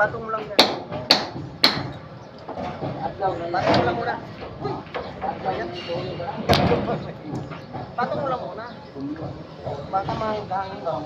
Patong lang yan. Patong lang muna. Patong lang muna. Baka manghangin lang.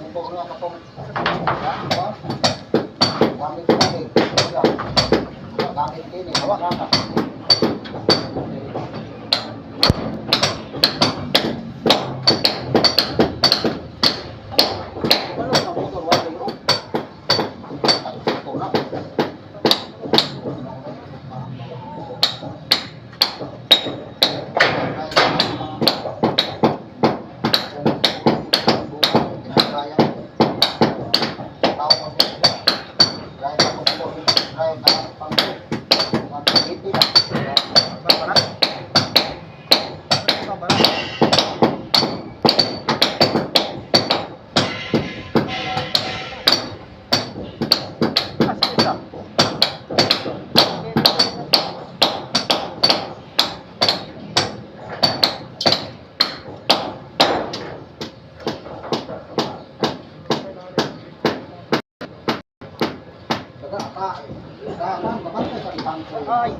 Ay.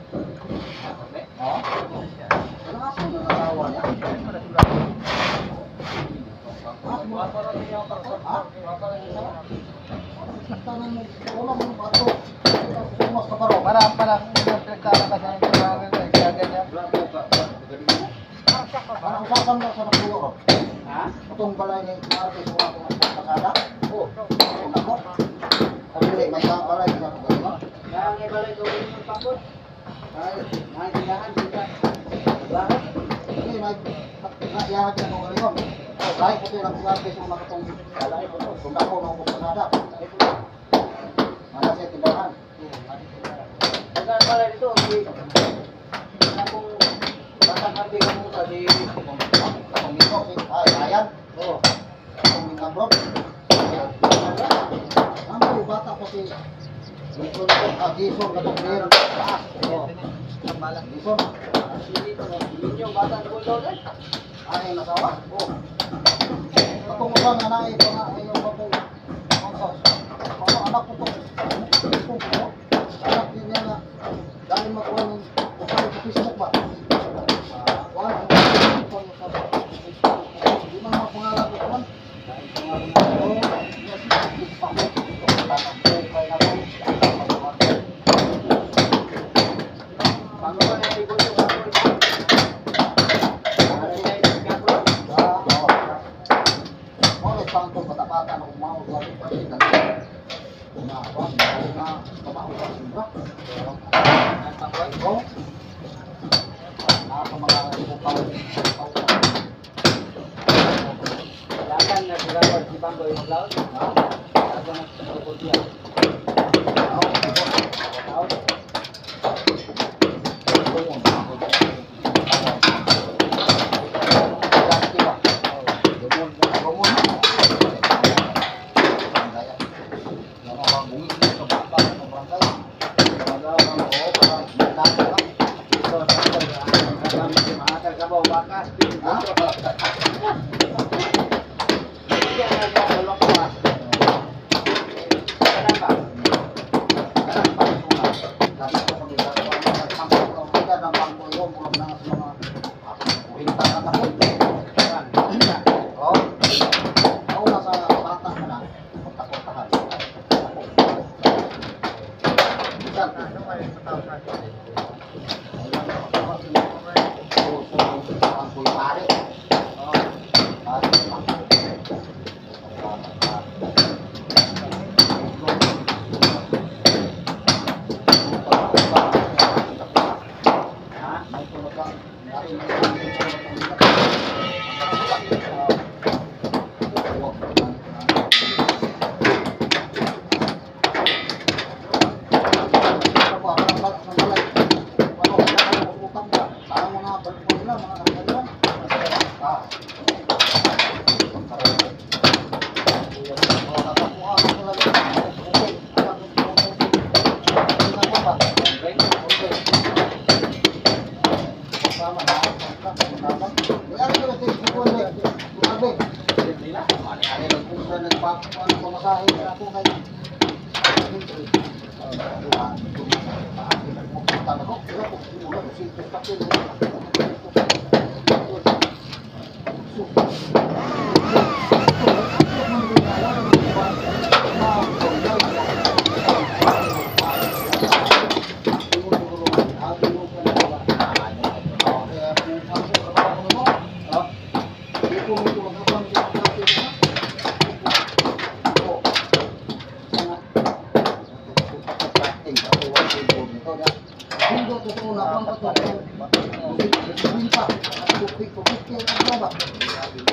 Oh. Ano nga po nanasawa niya? Parang usapan mo sa nakulo. Ha? Itong balay ni Marcos sa mga pakada? Oo. Ako? Ang hindi, may balay niya. May balay gawin ng pakot? Ay, tindahan kita. Bakit? Hindi, naiyahan niya kung ngayon. Kahit ito yung Marcos sa mga itong balay. Kung ako ng pakada. Mana siya tindahan. Tindahan balay dito. Kung batang harbi ka mo sa di kung ito ay ayan oh kung minabro ang mga bata po si Jason Jason Gadogler taas oh ang balang Jason yung bata ng bulldog ay nasawa oh katong ubang anak ito na yung batong mga anak ko to anak din niya na dahil makuha ng sa Facebook ba? Di man mapangalan ko naman.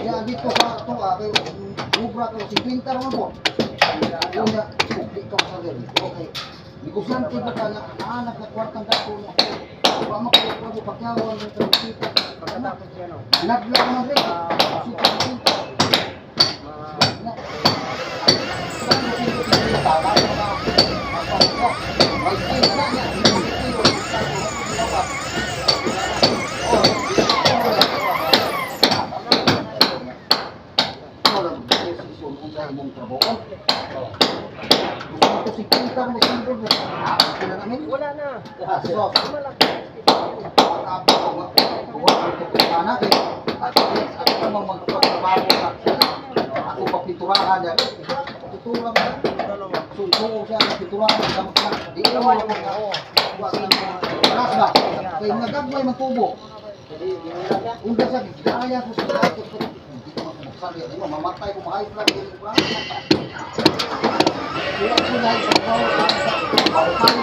Ya dito sa tuwa kay ubra ko si Pintar mo po. Yung ya public ka sa diri. Okay. Negosante ba ka na anak na kwartang dako mo. Wa mo ko pakyawan ng kita. Nagla ko na rin. Si Pintar. Wala na. Ako papiturahan niya. Tuturang na. Susunod siya ng piturahan. Di ko naman ako. Paras ba? Kaya nagagmay magtubo. Unda sa gaya ko sa lahat. Hindi ko makamuksan yan. Mamatay ko mahay lang. Wala ko na sa tao. Ako tayo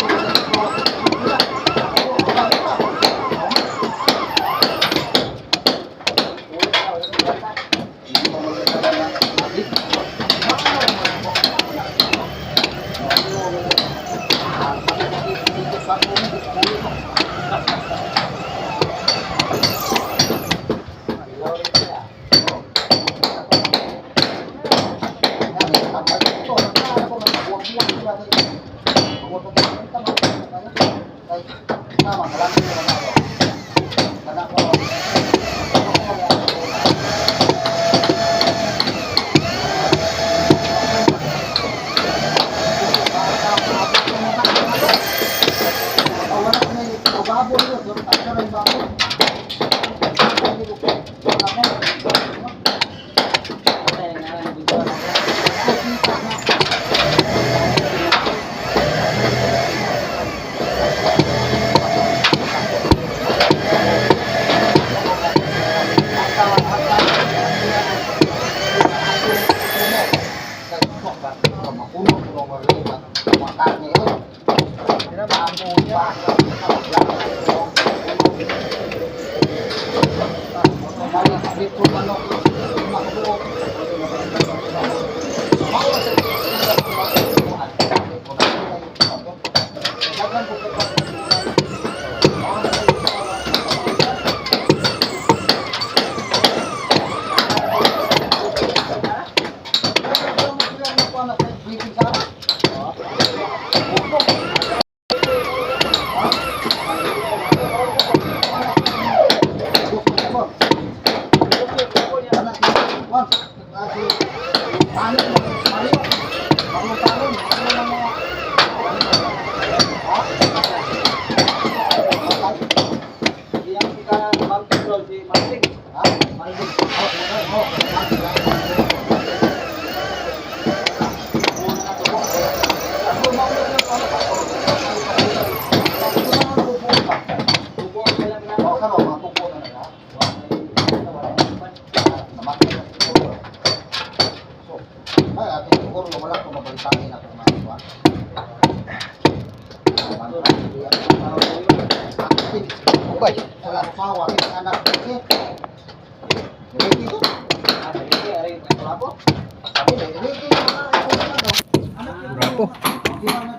Ano Hindi, hindi, hindi. Bravo. Hindi naman